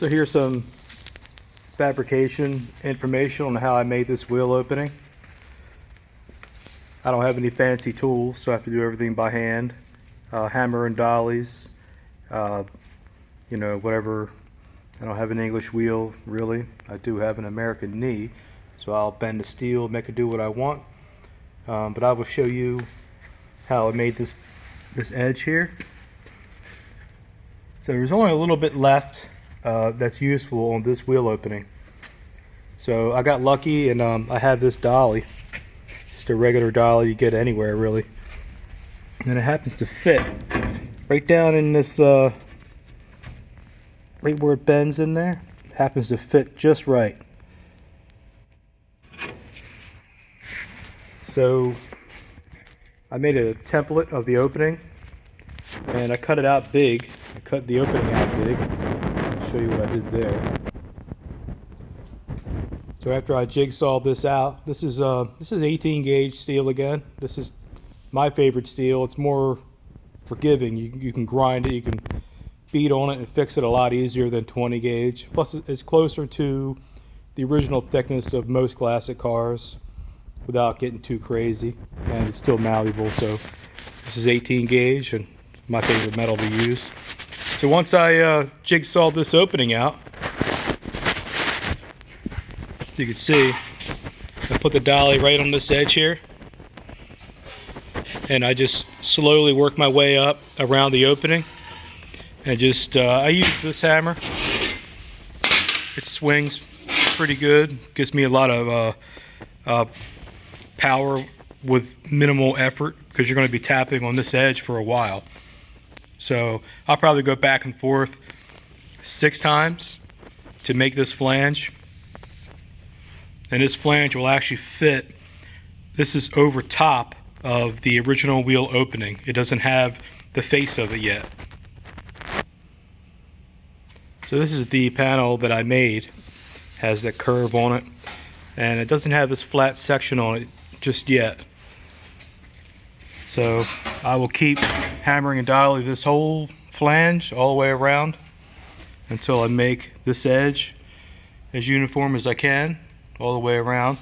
So here's some fabrication information on how I made this wheel opening. I don't have any fancy tools, so I have to do everything by hand. Hammer and dollies, whatever. I don't have an English wheel, really. I do have an American knee, so I'll bend the steel, make it do what I want. But I will show you how I made this edge here. So there's only a little bit left that's useful on this wheel opening. So I got lucky, and I have this dolly, just a regular dolly you get anywhere really, and it happens to fit right down in this right where it bends in there. It happens to fit just right. So I made a template of the opening, and I cut it out big. I cut the opening out big. I'll show you what I did there. So after I jigsawed this out, this is 18 gauge steel again. This is my favorite steel. It's more forgiving. You can grind it, you can beat on it and fix it a lot easier than 20 gauge. Plus it's closer to the original thickness of most classic cars without getting too crazy, and it's still malleable. So this is 18 gauge and my favorite metal to use. So once I jigsawed this opening out, you can see I put the dolly right on this edge here, and I just slowly work my way up around the opening, and just I use this hammer. It swings pretty good, gives me a lot of power with minimal effort, because you're going to be tapping on this edge for a while. So I'll probably go back and forth 6 times to make this flange. And this flange will actually fit. This is over top of the original wheel opening. It doesn't have the face of it yet. So this is the panel that I made. It has that curve on it, and it doesn't have this flat section on it just yet. So I will keep hammering and dialing this whole flange all the way around until I make this edge as uniform as I can all the way around.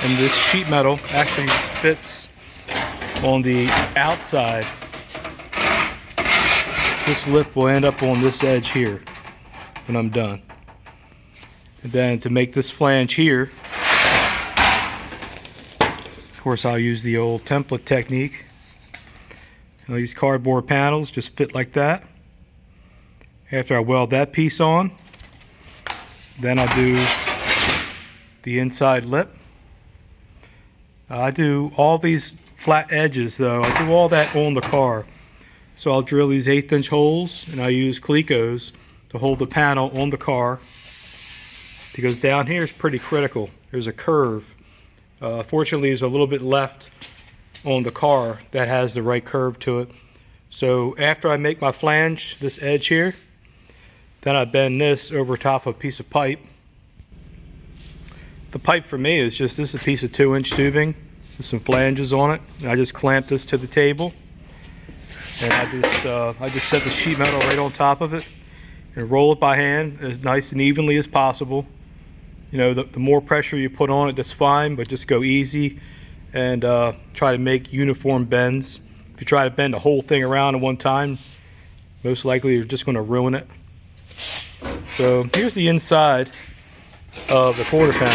And this sheet metal actually fits on the outside. This lip will end up on this edge here when I'm done. And then to make this flange here, of course I'll use the old template technique. I'll use cardboard panels, just fit like that. After I weld that piece on, then I'll do the inside lip. I do all these flat edges though, I do all that on the car. So I'll drill these 1/8 inch holes, and I use Clecos to hold the panel on the car, because down here is pretty critical. There's a curve. Fortunately there's a little bit left on the car that has the right curve to it. So after I make my flange, this edge here, then I bend this over top of a piece of pipe. The pipe for me is just, this is a piece of 2-inch tubing with some flanges on it, and I just clamp this to the table, and I just set the sheet metal right on top of it and roll it by hand as nice and evenly as possible. You know, the more pressure you put on it, that's fine, but just go easy and try to make uniform bends. If you try to bend the whole thing around at one time, most likely you're just going to ruin it. So here's the inside of the quarter panel.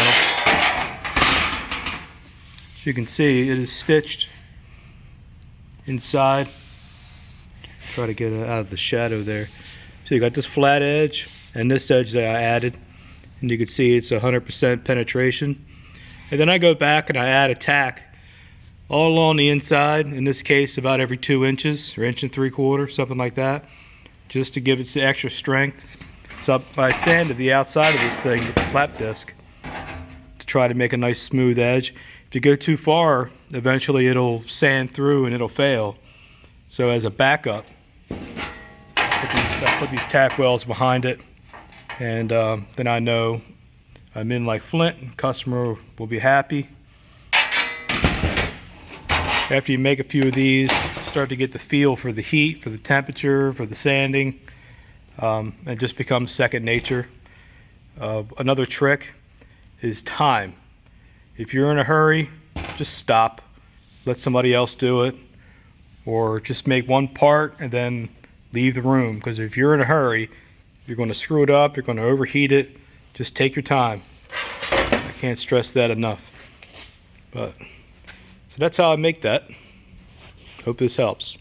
As you can see, it is stitched inside. Try to get it out of the shadow there. So you got this flat edge and this edge that I added, and you can see it's 100% penetration. And then I go back and I add a tack all along the inside, in this case about every 2 inches or 1.75 inches, something like that, just to give it some extra strength. So I sanded the outside of this thing with the flap disc to try to make a nice smooth edge. If you go too far, eventually it'll sand through and it'll fail. So as a backup, I put these tack welds behind it, and then I know I'm in like flint, and customer will be happy. After you make a few of these, start to get the feel for the heat, for the temperature, for the sanding. and just becomes second nature. Another trick is time. If you're in a hurry, just stop, let somebody else do it, or just make one part and then leave the room, because if you're in a hurry, you're going to screw it up, you're going to overheat it. Just take your time. I can't stress that enough. So that's how I make that. Hope this helps.